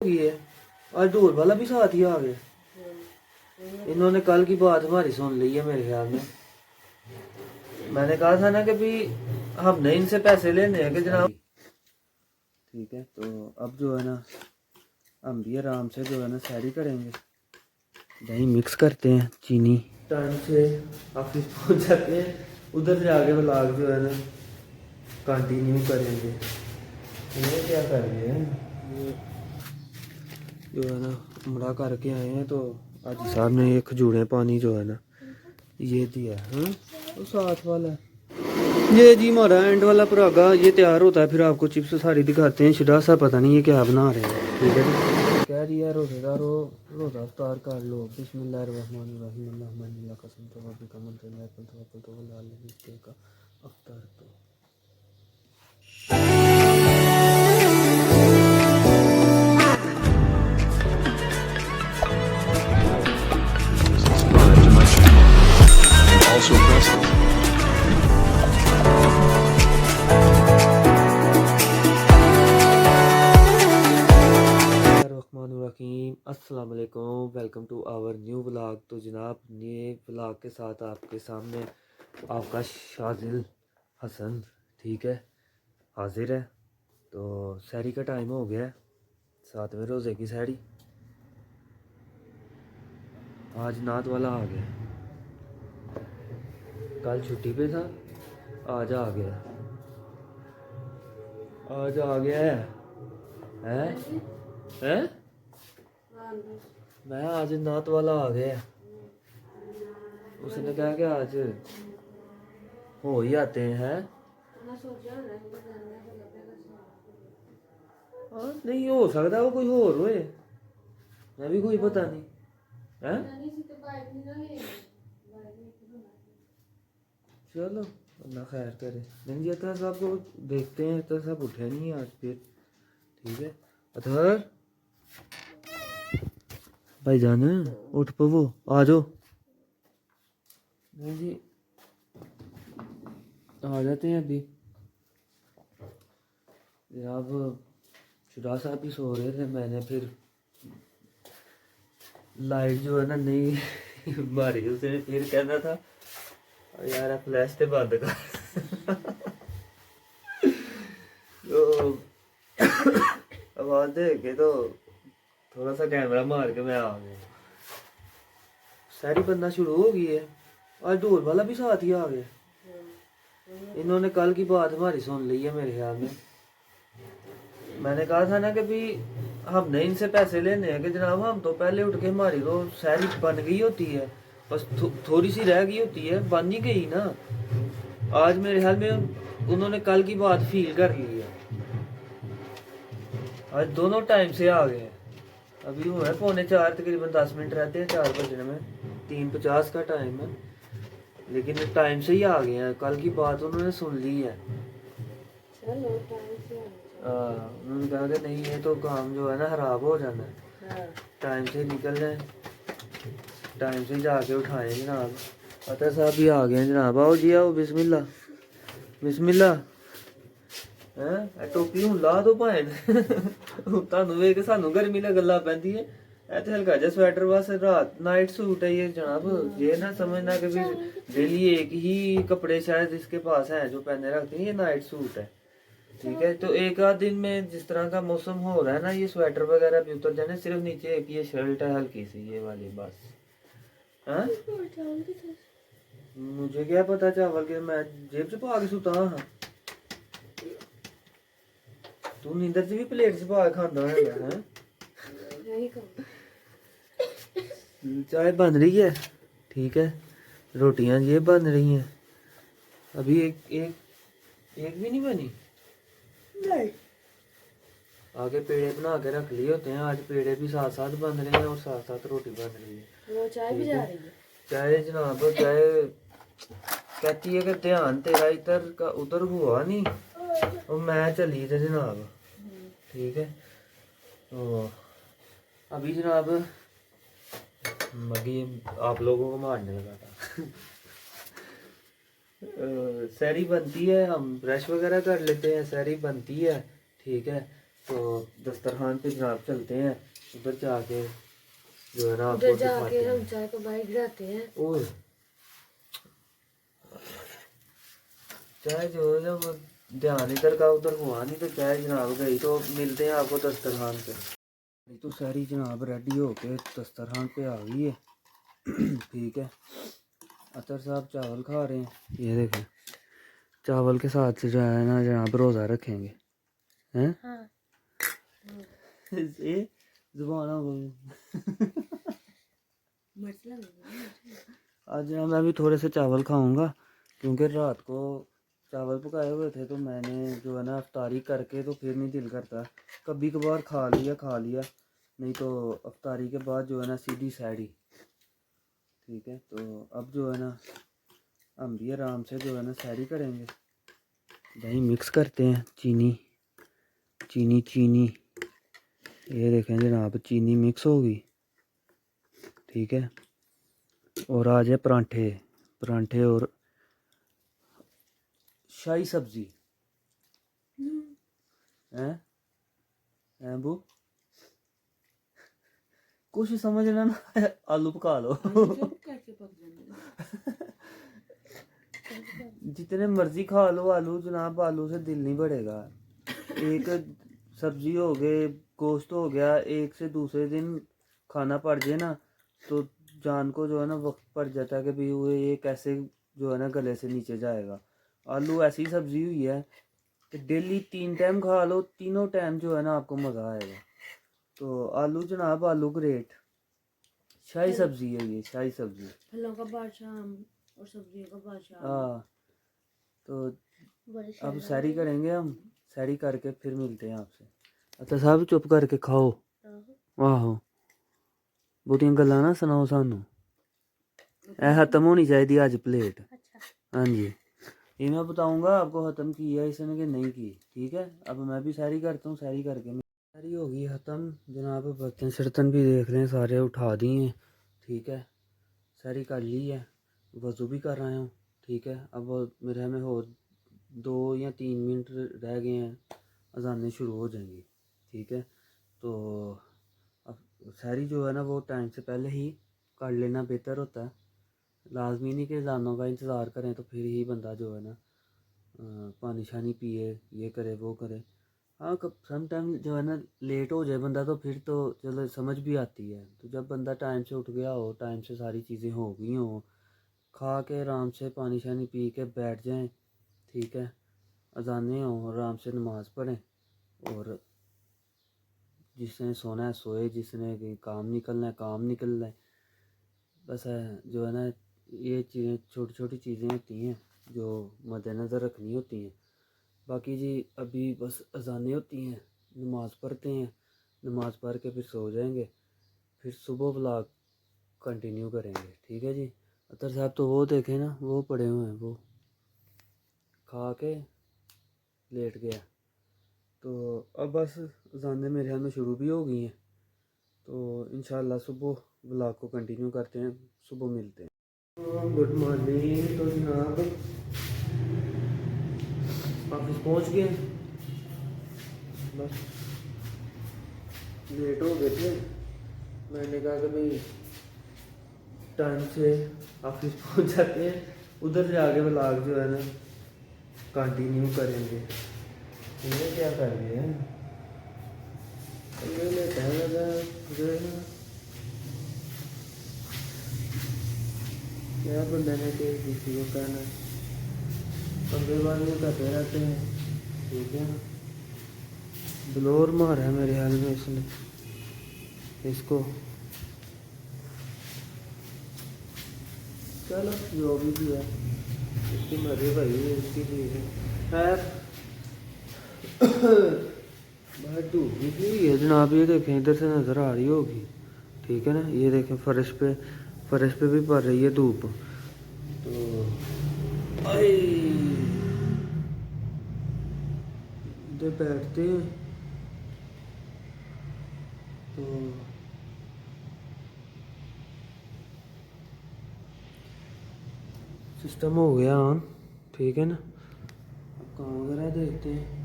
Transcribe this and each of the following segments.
है। आज ढोल वाला भी साथ ही आ गया। इन्होंने कल की बात हमारी सुन ली है मेरे ख्याल में। मैंने कहा था ना कि भी हमने इनसे पैसे लेने हैं कि जनाब। ठीक है, तो अब जो है ना हम भी आराम से जो है ना सैरी करेंगे। दही मिक्स करते हैं, चीनी। टाइम से ऑफिस पहुंच जाते हैं, उधर जाके व्लॉग जो है ना कंटिन्यू करेंगे। ये क्या कर रहे हैं, जो है ना उमरा करके आए हैं। तो आज साहब ने ये खजूरें पानी जो है ना ये दिया है, तो साथ वाला ये जी हमारा एंड वाला परागा ये तैयार होता है। फिर आपको चिप्स सारी दिखाते हैं। शुदा सा पता नहीं ये क्या बना रहे हैं। ठीक है जी, कह रही है रोजेदारो रोजा अफ्तार कर लो। बिस्मिल्लाहिर्रहमानिर्रहीम अल्लाहुम्मा कसम तो रब्बी का मंत्र तो लाल का अफ्तार तो also press it. अस्सलाम वालेकुम, welcome to our new vlog. तो जनाब ये व्लॉग के साथ आपके सामने आपका शाजिल हसन ठीक है हाजिर है। तो सहरी का टाइम हो गया है, 7वें रोज़े की सहरी। आज नात वाला आ गया, कल छुट्टी पे था, आज आ गया। आज आ गया है हैं? मैं आज नात वाला आ गया। उसने कहा कि आज हो ही आते हैं। हाँ नहीं हो सकता वो कोई होर होए, मैं भी कोई पता नहीं है। चलो अल्लाह खैर करे। नहीं जी अतर साहब को देखते हैं, अतर साहब उठे नहीं आज फिर। ठीक है अतर भाई जान उठ पवो, आ जाओ। नहीं जी आ जाते हैं अभी। जनाब शुरा साहब भी सो रहे थे, मैंने फिर लाइट जो है ना नहीं मारी। उसने फिर कहना था यार फ्लैश ते बंद कर तो आवाज दे के तो थोड़ा सा कैमरा मार के मैं आ गया। सारी बनना शुरू हो गई है। आज ढोल वाला भी साथ ही आ गया। इन्होंने कल की बात हमारी सुन ली है मेरे ख्याल में। मैंने कहा था ना कि भी हमने इनसे पैसे लेने हैं कि जनाब हम तो पहले उठ के हमारी तो सहरी बन गई होती है, बस थोड़ी सी रह गई होती है, बन ही गई ना। आज मेरे ख्याल में उन्होंने कल की बात फील कर ली है। आज दोनों टाइम से आ गए। अभी हुआ है 3:45, तकरीबन 10 मिनट रहते हैं 4 बजने में। 3:50 का टाइम है, लेकिन टाइम से ही आ गए हैं। कल की बात उन्होंने सुन ली है। उन्होंने कहा कि नहीं ये तो काम जो है ना खराब हो जाना है। टाइम से निकल जाए, टाइम से जाके उठाएं जनाब। अतर साहब भी आ गए जनाब। आओ जी आओ, बिस्मिल्लाह बिस्मिल्लाह। है टोपी हूँ ला दो भाएं ਤੁਹਾਨੂੰ ਵੇਖ ਕੇ ਸਾਨੂੰ गर्मी ਨਾਲ ਗੱਲਾਂ ਪੈਂਦੀ है। ऐसे हल्का जा स्वेटर बस रात नाइट सूट है ये जनाब। ये ना समझना कि भी डेली एक ही कपड़े शायद इसके पास हैं जो पहने रखते हैं। ये नाइट सूट है ठीक है। तो एक आध दिन में जिस तरह का मौसम हो रहा है ना, ये स्वेटर वगैरह भी उतर जाने। सिर्फ नीचे एक ये शर्ट है हल्की सी ये वाली बस। हाँ मुझे क्या पता चावल के मैं जेब च पा के सुता हाँ। तू नींदर च भी प्लेट च पा के खांदा है। चाय बन रही है ठीक है, रोटियां ये बन रही हैं। अभी एक भी नहीं बनी। नहीं आगे पेड़े बना के रख लिए होते हैं। आज पेड़े भी साथ साथ बन रहे हैं और साथ साथ रोटी बन रही है। वो चाय भी जा रही है। चाय जनाब चाय कहती है कि ध्यान तेरा इधर का उधर हुआ नहीं और मैं चली थे जनाब। ठीक है तो अभी जनाब मगी आप लोगों को मारने लगा था सहरी बनती है, हम ब्रश वगैरह कर लेते हैं, सहरी बनती है ठीक है। तो दस्तरखान पे जनाब चलते हैं, उधर जाके जो है ना उधर आपको जाके दिखाते हम हैं। चाय को बाइक गिराते हैं। और चाय जो है ना वो ध्यान इधर का उधर हुआ नहीं, तो चाय जनाब गई। तो मिलते हैं आपको दस्तरखान पे। तो सारी जनाब रेडी होके दस्तरखान पे आ गई है। ठीक है, अतर साहब चावल खा रहे हैं, ये देखें। चावल के साथ जो है ना जनाब रोज़ा रखेंगे हैं। हाँ। ये जुबान हो गई। आज ना मैं भी थोड़े से चावल खाऊंगा, क्योंकि रात को चावल पकाए हुए थे, तो मैंने जो है ना अफ्तारी करके तो फिर नहीं दिल करता। कभी कभार खा लिया, नहीं तो अफ्तारी के बाद जो है ना सीधी सैरी। ठीक है, तो अब जो है ना हम भी आराम से जो है ना सैरी करेंगे। दही मिक्स करते हैं, चीनी, ये देखें जनाब चीनी मिक्स होगी। ठीक है, और आज है परांठे और शाही सब्जी हैं बू। कुछ समझना ना, आलू पका लो। जितने मर्जी खा लो आलू जनाब, आलू से दिल नहीं बढ़ेगा। एक सब्जी हो गए, गोश्त हो गया, एक से दूसरे दिन खाना पड़ जाए ना, तो जान को जो है ना वक्त पड़ जाता है कि भाई वो ये कैसे जो है ना गले से नीचे जाएगा। आलू ऐसी सब्जी हुई है कि डेली 3 टाइम खा लो, तीनों टाइम जो है ना आपको मज़ा आएगा। तो आलू जनाब, आलू ग्रेट शाही सब्जी है, ये शाही सब्जी, फलों का बादशाह और सब्जियों का बादशाह। हाँ। तो अब सैरी करेंगे हम, सैरी करके फिर मिलते हैं आपसे। अच्छा साहब चुप करके खाओ। आहो, बहुतियां गल्लां ना सुनाओ सानू। ए खत्म होनी चाहिए आज प्लेट। हाँ जी, ये मैं बताऊंगा आपको ख़त्म की है इसने कि नहीं की। ठीक है, अब मैं भी सैरी करता हूँ, सैरी करके सैरी होगी ख़त्म जनाब। बर्तन शर्तन भी देख लें, सारे उठा दिए हैं। ठीक है, सैरी कर ली है, वज़ू भी कर रहा हूँ। ठीक है, अब मेरे में हो 2 या 3 मिनट रह गए हैं, अजानें शुरू हो जाएंगी। ठीक है, तो अब सैरी जो है ना वो टाइम से पहले ही कर लेना बेहतर होता है। लाजमी नहीं कि अजानों का इंतज़ार करें तो फिर ही बंदा जो है ना पानी शानी पिए, ये करे वो करे। हाँ, कब सम टाइम जो है ना लेट हो जाए बंदा, तो फिर तो चलो समझ भी आती है। तो जब बंदा टाइम से उठ गया हो, टाइम से सारी चीज़ें हो गई हों, खा के आराम से पानी शानी पी के बैठ जाएं। ठीक है, अजानें हों, आराम से नमाज़ पढ़ें, और जिसने सोना है सोए, जिसने काम निकलना है काम निकल जाए। बस जो है ना ये चीज़ें छोटी छोटी चीज़ें होती हैं जो मद्देनज़र रखनी होती हैं। बाकी जी अभी बस अजानें होती हैं, नमाज़ पढ़ते हैं, नमाज़ पढ़ के फिर सो जाएंगे, फिर सुबह व्लॉग कंटिन्यू करेंगे। ठीक है जी। अतर साहब तो वो देखें ना, वो पड़े हुए हैं, वो खा के लेट गया। तो अब बस अजानें मेरे ख्याल में शुरू भी हो गई हैं, तो इंशाल्लाह सुबह व्लॉग को कंटिन्यू करते हैं, सुबह मिलते हैं। Good morning. तो जनाब ऑफिस पहुंच गए, बस लेट हो गए थे। मैंने कहा कि भाई टाइम से ऑफिस पहुंच जाते हैं, उधर जाके व्लॉग जो है ना कंटिन्यू करेंगे। ये क्या कर रहे हैं, ये लेता है जो है ना, क्या बंदे ने कि किसी को कहना पंगेबाजी करते रहते हैं। ठीक है, ब्लोर मारा है मेरे हाल में इसने इसको। चलो जो भी है इसकी मर्जी भाई, इसकी चीज़ है। बाहर धूप निकली हुई है जनाब, ये देखें इधर से नज़र आ रही होगी। ठीक है ना, ये देखें फर्श पे भी पड़ रही है धूप। तो आए इधर बैठते हैं, तो सिस्टम हो गया ऑन। ठीक है ना, अब काम वगैरह देखते हैं।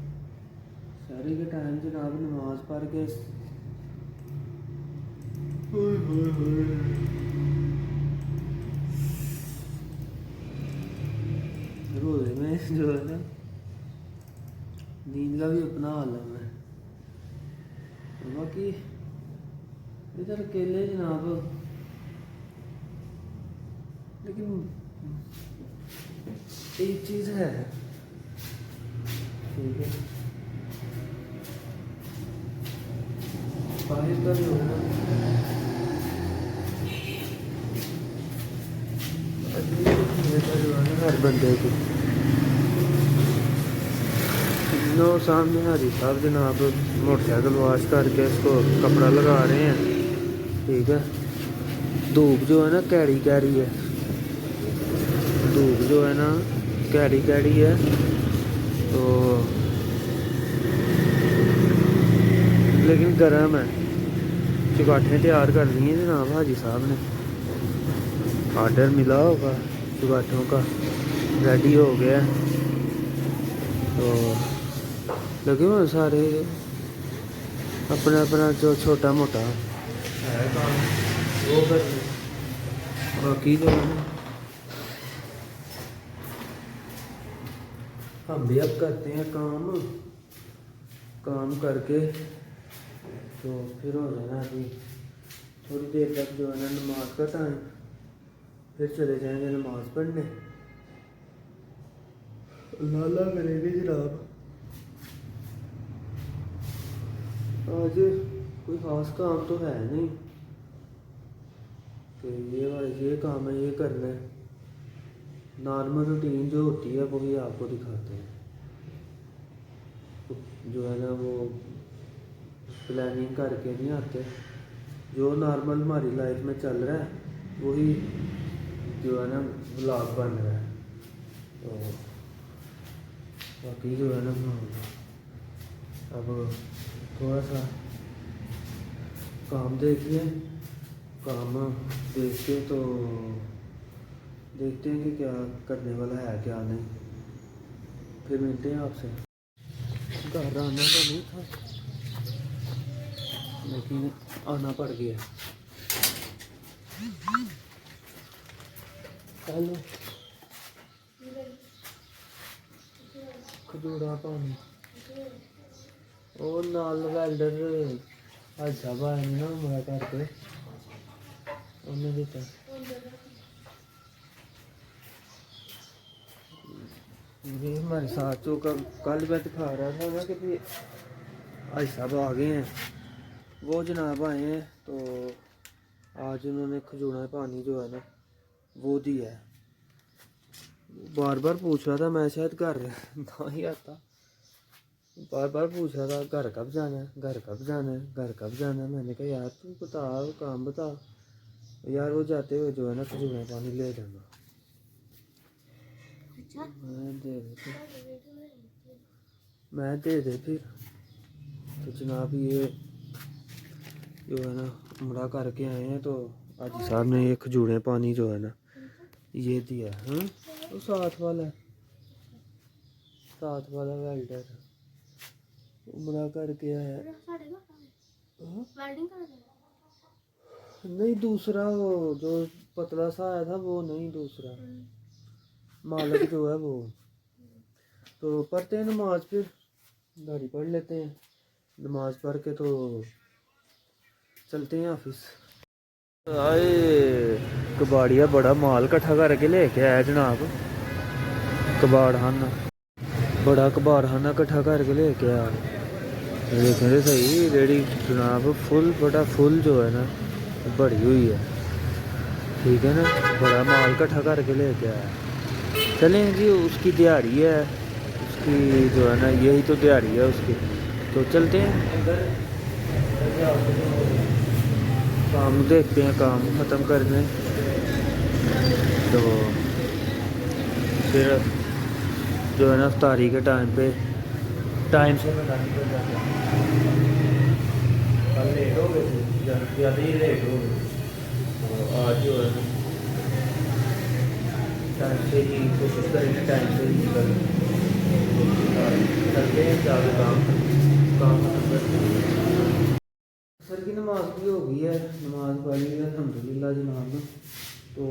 सारे के टाइम जनाब नमाज पढ़ के रोजे में जो है ना नींद का भी अपना आलम है। बाकी इधर अकेले जनाब, लेकिन एक चीज़ है, ठीक है, बाहर का जो है ना हर बंदे को नो सामने हाजी साहब जनाब मोटरसाइकिल वॉश करके इसको कपड़ा लगा रहे हैं, ठीक है। धूप जो है ना कैरी कैरी है, धूप जो है ना कैरी कैरी है, तो लेकिन गर्म है। चुगाठें तैयार कर ली हैं जनाब हाजी साहब ने, ऑर्डर मिला होगा चुगाठों का, रेडी हो गया। तो लगे हुए सारे अपना अपना जो छोटा मोटा है काम वो कर रहे। बाकी जो है ना हम भी अब करते हैं काम, काम करके तो फिर हो जाना अभी थोड़ी देर तक जो है ना नमाज का टाइम, फिर चले जाएंगे नमाज पढ़ने। लाला करेंगे जनाब। आज कोई खास काम तो है नहीं कि ये काम है ये करना है, नॉर्मल रूटीन जो होती है वही आपको दिखाते हैं। तो जो है ना वो प्लानिंग करके नहीं आते, जो नॉर्मल हमारी लाइफ में चल रहा है वही जो है ना व्लॉग बन रहा है। तो बाकी जो है ना अब थोड़ा सा काम देखिए, काम देख के तो देखते हैं कि क्या करने वाला है क्या नहीं, फिर मिलते हैं आपसे। घर आना तो नहीं था लेकिन आना पड़ गया। चलो खजूरा पानी और नाल वैल्डर आज साहब आए ना मेरा करके उन्हें दिता। ये हमारे साथ जो कल मैं दिखा रहा था ना कि आज साहब आ गए हैं, वो जनाब आए हैं। तो आज उन्होंने खजूरा पानी जो है ना वो दिया है। बार बार पूछ रहा था, मैं शायद घर ना ही आता, बार बार पूछ रहा था घर कब जाना है, घर कब जाना है, घर कब जाना है। मैंने कहा यार तू बता, काम बता यार। वो जाते हुए जो है ना खजूरा पानी ले जाना। मैं दे दे फिर। तो जनाब ये जो है ना उमरा करके आए हैं, तो आज साहब ने ये खजूरे पानी जो है ना ये दिया है। वो साथ वाला वेल्डर उमरा करके आया। नहीं दूसरा वो जो पतला सा आया था वो नहीं, दूसरा मालिक जो है वो। तो पढ़ते हैं नमाज, फिर दाढ़ी पढ़ लेते हैं, नमाज पढ़ के तो चलते हैं ऑफिस। आए कबाड़िया बड़ा माल इकट्ठा करके लेके आया जनाब, कबाड़खाना, बड़ा कबाड़खाना इकट्ठा करके लेके आया। देखें तो सही रेडी जनाब, फुल बड़ा फुल जो है ना बड़ी हुई है, ठीक है ना, बड़ा माल इकट्ठा करके लेके आया। चलें जी, उसकी दिहाड़ी है, उसकी जो है ना यही तो दिहाड़ी है उसकी। तो चलते हैं अंदर, काम देखते हैं, काम ख़त्म करने। तो फिर जो है ना इफ्तारी के टाइम पे टाइम से पता नहीं चल जाता। कल लेट हो गए थे, ज़्यादा ही लेट हो गए, तो आज जो है टाइम से ही कोशिश करेंगे, टाइम से ही निकल करते हैं ज़्यादा काम। काम असर की नमाज भी हो गई है, नमाज पढ़ी है अल्हम्दुलिल्लाह जनाब। तो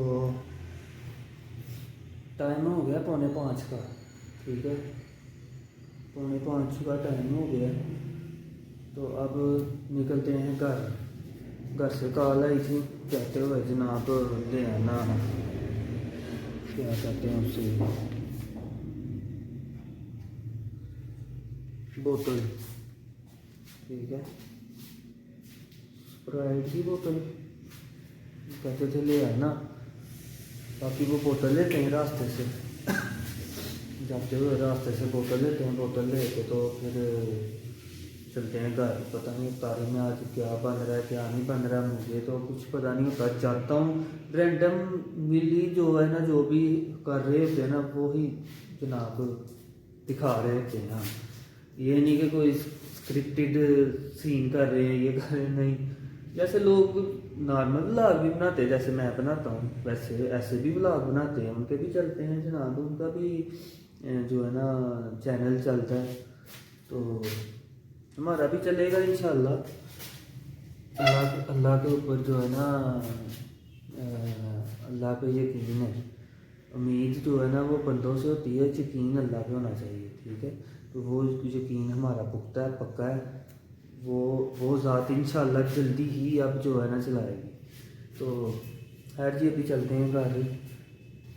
टाइम हो गया 4:45 का, ठीक है, 4:45 का टाइम हो गया। तो अब निकलते हैं घर से कॉल आई थी, कहते हुए जनाब ले आना, क्या कहते हैं उसे, बोतल, ठीक है, स्प्राइट की बोतल कहते थे ले आना। बाकी वो बोतल लेते हैं रास्ते से, जाते हुए रास्ते से बोतल लेते हैं, बोतल लेके तो फिर चलते हैं घर। पता नहीं इफ्तारी में आज क्या बन रहा है क्या नहीं बन रहा है, मुझे तो कुछ पता नहीं होता। जाता हूँ रैंडम मिली जो है ना, जो भी कर रहे होते हैं ना वो ही जनाब दिखा रहे होते हैं। ये नहीं कि कोई स्क्रिप्टेड सीन कर रहे हैं, ये कर रहे हैं, नहीं। जैसे लोग नॉर्मल व्लॉग भी बनाते हैं, जैसे मैं बनाता हूँ वैसे ऐसे भी व्लॉग बनाते हैं, उनके भी चलते हैं जनाब, उनका भी जो है ना चैनल चलता है। तो हमारा भी चलेगा इंशाल्लाह। अल्लाह के ऊपर जो है ना अल्लाह पे यकीन है। उम्मीद जो है ना वो बंदों से होती है, यकीन अल्लाह पे होना चाहिए, ठीक है। तो वो यकीन हमारा पुख्ता है, पक्का है। वो ज़ात इंशाल्लाह जल्दी ही अब जो है ना चलाएगी। तो खैर जी अभी चलते हैं घर,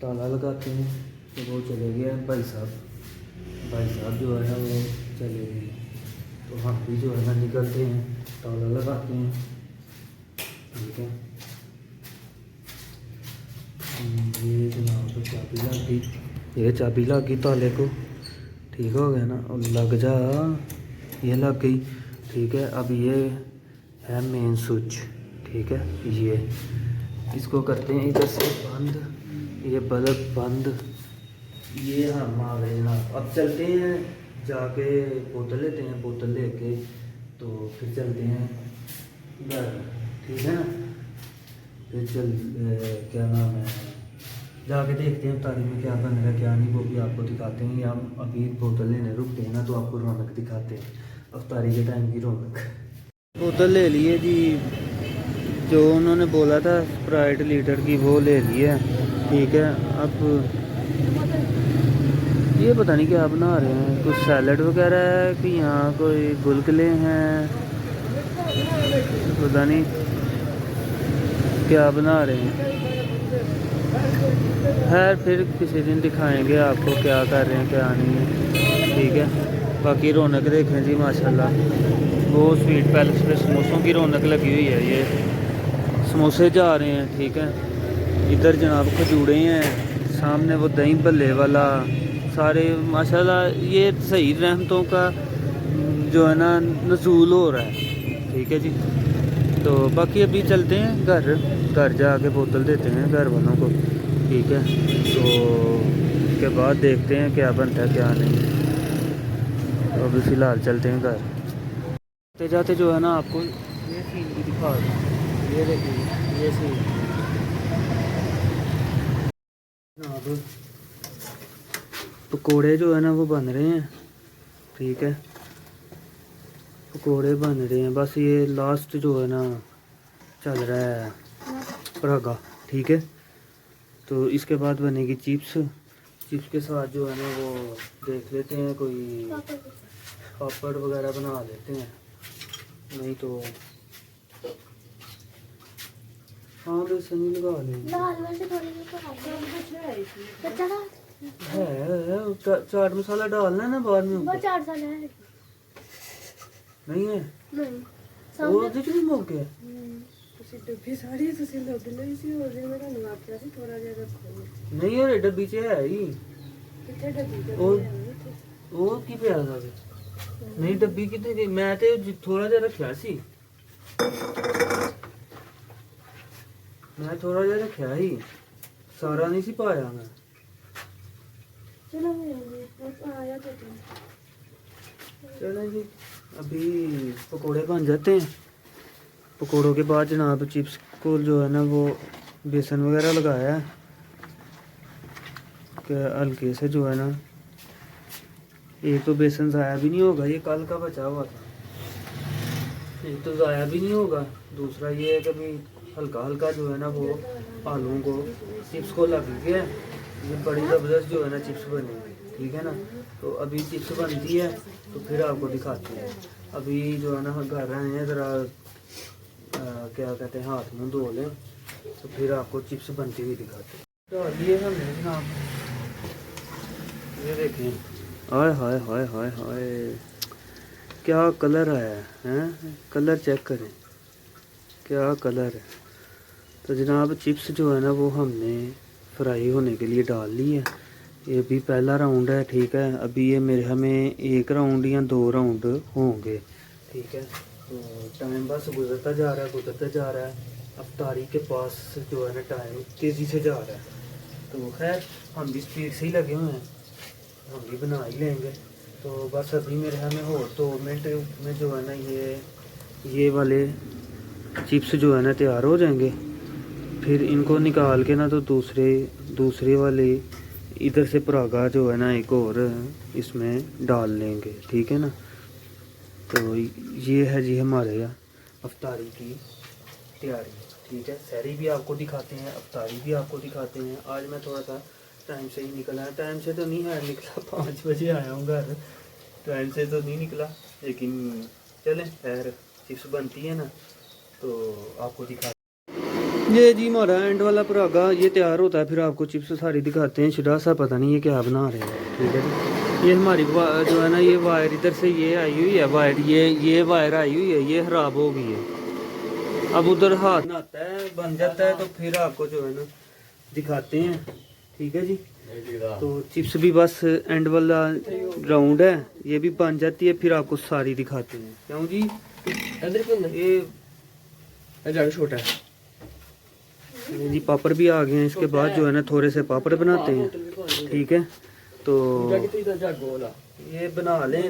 ताला लगाते हैं। तो वो चले गए भाई साहब जो है ना वो चले गए। तो हम भी जो है ना निकलते हैं, ताला लगाते हैं, ठीक है। ये जनाब तो चाबी लग गई, ये चाबी लग गई ताले को, ठीक हो गया ना, और लग जा, ये लग गई, ठीक है। अब ये है मेन स्विच, ठीक है, ये इसको करते हैं इधर से बंद, ये बल्ब बंद, ये हम आ गए जनाब। अब चलते हैं जाके बोतल लेते हैं, बोतल लेके तो फिर चलते हैं घर, ठीक है ना। फिर क्या नाम है, जाके देखते हैं तारीख में क्या बन रहा है क्या नहीं, वो भी आपको दिखाते हैं। या हम अभी बोतल लेने रुकते हैं ना तो आपको रौनक दिखाते हैं, अफ्तारी के टाइम की रौनक। बोतल ले लिए जी, जो उन्होंने बोला था स्प्राइट लीटर की वो ले ली है, ठीक है। अब ये पता नहीं क्या बना रहे हैं, कुछ सैलड वगैरह है कि यहाँ कोई गुलगुले हैं, पता नहीं क्या बना रहे हैं। खैर फिर किसी दिन दिखाएंगे आपको क्या कर रहे हैं क्या नहीं है, ठीक है। बाकी रौनक देखें जी माशाल्लाह, वो स्वीट पैलेस पे समोसों की रौनक लगी हुई है, ये समोसे जा रहे हैं, ठीक है। इधर जनाब खजूरे हैं, सामने वो दही भल्ले वाला, सारे माशाल्लाह ये सही रहमतों का जो है ना नज़ूल हो रहा है, ठीक है जी। तो बाकी अभी चलते हैं घर जाके बोतल देते हैं घर वालों को, ठीक है। तो उसके बाद देखते हैं क्या बनता है क्या नहीं। तो अभी फ़िलहाल चलते हैं घर। जाते जाते जो है ना आपको ये सीन भी दिखा दूँ, ये देखिए ये सीन। अब पकोड़े जो है ना वो बन रहे हैं, ठीक है, पकोड़े बन रहे हैं। बस ये लास्ट जो है ना चल रहा है परागा, ठीक है। तो इसके बाद बनेगी चिप्स के साथ जो है ना वो देख लेते हैं, कोई पापड़ वगैरह बना लेते हैं, नहीं तो हाँ बेसन ही लगा लेंगे। है चाट मसाला डालना है ना बाद में, नहीं है वो ਉਹਦੇ ਚ ਵੀ ਮੁੱਕ ਗਿਆ। ਤੁਸੀਂ ਡੱਬੀ ਸਾਰੀ ਤੁਸੀਂ ਲੱਗ ਲਈ ਸੀ, ਉਹਦੇ ਮੈਂ ਤੁਹਾਨੂੰ ਆਖਿਆ ਸੀ ਥੋੜਾ ਜਿਹਾ ਰੱਖੋ। ਨਹੀਂ ਉਹ ਡੱਬੀ ਚ ਹੈ ਹੀ ਕਿੱਥੇ ਡੱਬੀ ਤੇ ਉਹ ਕੀ ਪਿਆ ਦਾ ਨਹੀਂ ਡੱਬੀ ਕਿੱਥੇ ਗਈ, ਮੈਂ ਤੇ ਥੋੜਾ ਜਿਹਾ ਰੱਖਿਆ ਸੀ, ਮੈਂ ਥੋੜਾ ਜਿਹਾ ਰੱਖਿਆ ਸੀ, ਸਾਰਾ ਨਹੀਂ ਸੀ ਪਾਇਆ ਮੈਂ। चलो आया तो चलो जी अभी पकोड़े बन जाते हैं। पकोड़ों के बाद जनाब चिप्स को जो है ना वो बेसन वगैरह लगाया है कि हल्के से जो है ना, एक तो बेसन ज़ाया भी नहीं होगा, ये कल का बचा हुआ था, एक तो ज़ाया भी नहीं होगा, दूसरा ये है कि भाई हल्का हल्का जो है ना वो आलू को चिप्स को लग गया है। ये बड़ी ज़बरदस्त जो है ना चिप्स बनेगी, ठीक है ना। तो अभी चिप्स बनती है तो फिर आपको दिखाते हैं। अभी जो है ना हम घर आए हैं, ज़रा क्या कहते हैं हाथ मुँह धो लें तो फिर आपको चिप्स बनती हुई दिखाते हैं। तो ये हमने जनाब, ये देखें, हाय हाय हाय हाय हाय क्या कलर आया है, कलर चेक करें क्या कलर है। तो जनाब चिप्स जो है ना वो हमने फ्राई होने के लिए डाल ली है। ये भी पहला राउंड है, ठीक है। अभी ये मेरे हमें 1 राउंड या 2 राउंड होंगे, ठीक है। तो टाइम बस गुजरता जा रहा है, गुजरता जा रहा है। अफ्तारी के पास जो है ना टाइम तेज़ी से जा रहा है। तो खैर हम भी स्पीड से ही लगे हुए हैं, हम भी बना ही लेंगे। तो बस अभी मेरे हमें हो 2 मिनट में जो है ना ये वाले चिप्स जो है ना तैयार हो जाएंगे। फिर इनको निकाल के ना तो दूसरे वाले इधर से परागा जो है ना एक और इसमें डाल लेंगे, ठीक है ना। तो ये है जी हमारे अफ्तारी की तैयारी, ठीक है। सहरी भी आपको दिखाते हैं, अफ्तारी भी आपको दिखाते हैं। आज मैं थोड़ा सा टाइम से ही निकला है, टाइम से तो नहीं है निकला, 5 बजे आया हूँ घर, टाइम से तो नहीं निकला, लेकिन चलें खैर चिप्स बनती है ना तो आपको दिखा। ये जी हमारा एंड वाला परागा ये तैयार होता है, फिर आपको चिप्स सारी दिखाते हैं। शुदा सा पता नहीं ये क्या बना रहे हैं, ठीक है जी। ये हमारी जो है ना ये वायर इधर से ये आई हुई है वायर, ये वायर आई हुई है, ये ख़राब हो गई है। अब उधर हाथ में आता है बन जाता है तो फिर आपको जो है ना दिखाते हैं, ठीक है जी। तो चिप्स भी बस एंड वाला राउंड है, ये भी बन जाती है, फिर आपको सारी दिखाते हैं। क्यों जी ये छोटा है जी। पापड़ भी आ गए हैं, इसके बाद जो है ना थोड़े से पापड़ बनाते हैं, ठीक है। तो ये बना लें,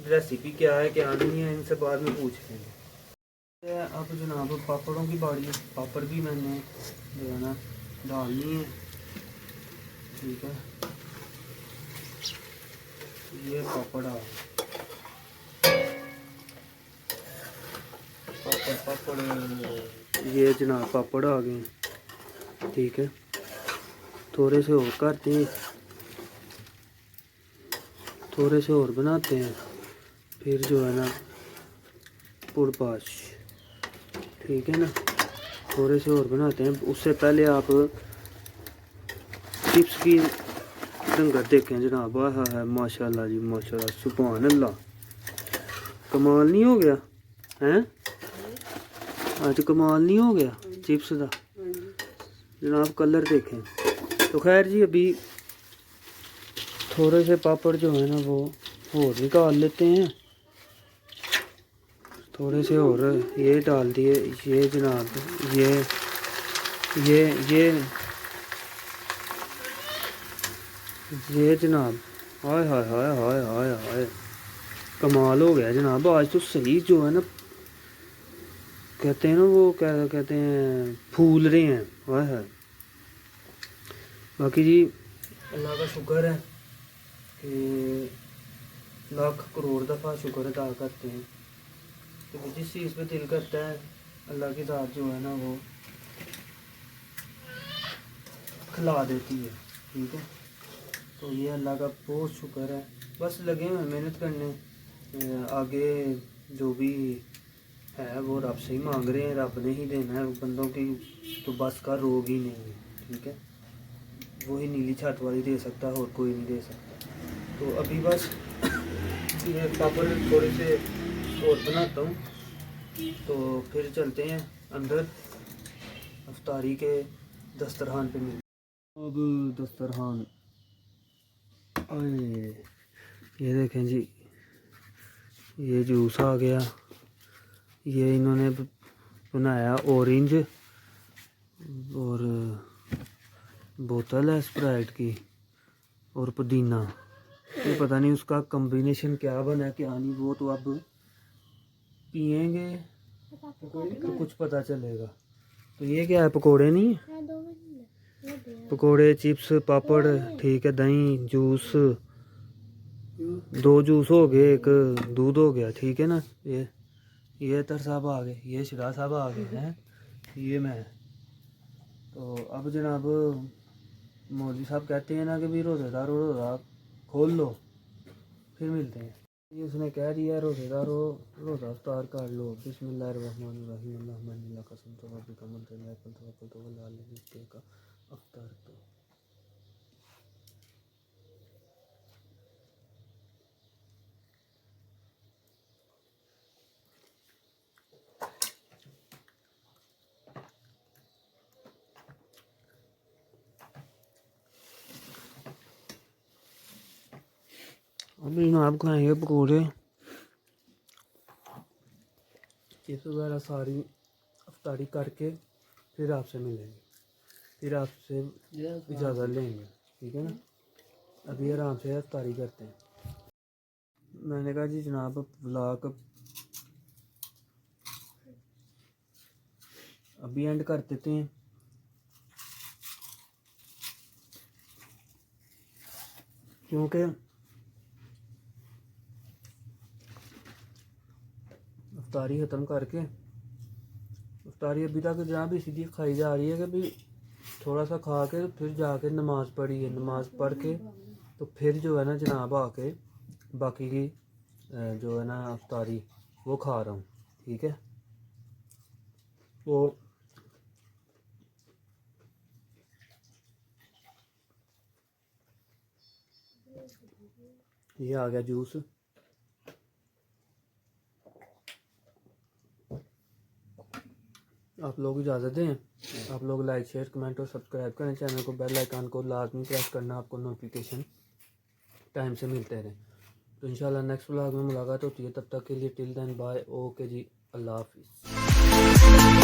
रेसिपी क्या है क्या नहीं है इनसे बाद में पूछ लेंगे। अब जनाब पापड़ों की बारी है, पापड़ भी मैंने जो है ना डालनी है, ठीक है। ये पापड़ आ पापड़ ये जनाब पापड़ आ गए, ठीक है। थोड़े से और करते हैं, थोड़े से और बनाते हैं, फिर जो है ना पुरपाश, ठीक है ना। थोड़े से और बनाते हैं, उससे पहले आप चिप्स की रंगत देखें जनाब। हाँ है माशाल्लाह जी माशाल्लाह, सुभान अल्लाह, कमाल नहीं हो गया हैं आज, कमाल नहीं हो गया चिप्स का जनाब, कलर देखें। तो खैर जी अभी थोड़े से पापड़ जो है ना वो और निकाल लेते हैं, थोड़े से और ये डाल दिए। ये जनाब ये जनाब हाय हाय हाय हाय हाय हाय कमाल हो गया जनाब। आज तो सही जो है ना कहते हैं ना वो क्या कहते हैं, फूल रहे हैं, हाय हाय। बाकी जी अल्लाह का शुक्र है कि लाख करोड़ दफ़ा शुक्र अदा करते हैं कि जिस चीज़ पे दिल करता है अल्लाह की ज़ात जो है ना वो खिला देती है, ठीक है। तो ये अल्लाह का बहुत शुक्र है, बस लगे हुए मेहनत करने, आगे जो भी है वो रब से ही मांग रहे हैं, रब ने ही देना है। बंदों की तो बस का रोग ही नहीं है, ठीक है। वही नीली छत वाली दे सकता है और कोई नहीं दे सकता। तो अभी बस ये पापड़ थोड़े से और बनाता हूँ, तो फिर चलते हैं अंदर अफ्तारी के दस्तरखान पे मिल। अब दस्तरखान आए, ये देखें जी ये जूस आ गया, ये इन्होंने बनाया ऑरेंज, और बोतल है स्प्राइट की और पुदीना। ये पता नहीं उसका कॉम्बिनेशन क्या बना क्या नहीं, वो तो अब पिएंगे तो कुछ पता चलेगा। तो ये क्या है, पकोड़े नहीं है, पकोड़े चिप्स पापड़, ठीक है, दही जूस, 2 जूस हो गए, एक दूध हो गया, ठीक है ना। ये ये तर साहब आ गए, ये शिरा साहब आ गए हैं, ये मैं। तो अब जनाब मौलवी साहब कहते हैं ना कि भी रोज़ेदार रोज़ा खोल लो, फिर मिलते हैं। ये उसने कह दिया रोज़ेदारो रोज़ा अफ्तार कर लो, बिस्मिल्लाहिर्रहमानिर्रहीम अल्लाहुम्मा कसम तो रब्बिका मुंतज़िला कल तवक्कल तो वला अलैहि का अफ्तार तो। अभी जनाब खाएंगे पकौड़े, चिप्स वगैरह सारी अफ्तारी करके फिर आपसे मिलेंगे, फिर आपसे इजाज़त लेंगे, ठीक है ना। अभी आराम से अफ्तारी करते हैं। मैंने कहा जी जनाब व्लॉग अभी एंड कर देते हैं। क्योंकि अफ्तारी ख़त्म करके, अफ्तारी अभी तक जनाब इसीलिए खाई जा रही है कि भी थोड़ा सा खा के फिर जाके नमाज़ पढ़ी है, नमाज़ पढ़ के तो फिर जो है ना जनाब आके बाकी की जो है ना अफ्तारी वो खा रहा हूँ, ठीक है। तो ये आ गया जूस। आप लोग इजाज़त दें, आप लोग लाइक शेयर कमेंट और सब्सक्राइब करें चैनल को, बेल आइकन को लाजमी प्रेस करना, आपको नोटिफिकेशन टाइम से मिलते रहें। तो इंशाल्लाह नेक्स्ट व्लॉग में मुलाकात होती है, तब तक के लिए टिल देन बाय, ओके जी, अल्लाह हाफिज़।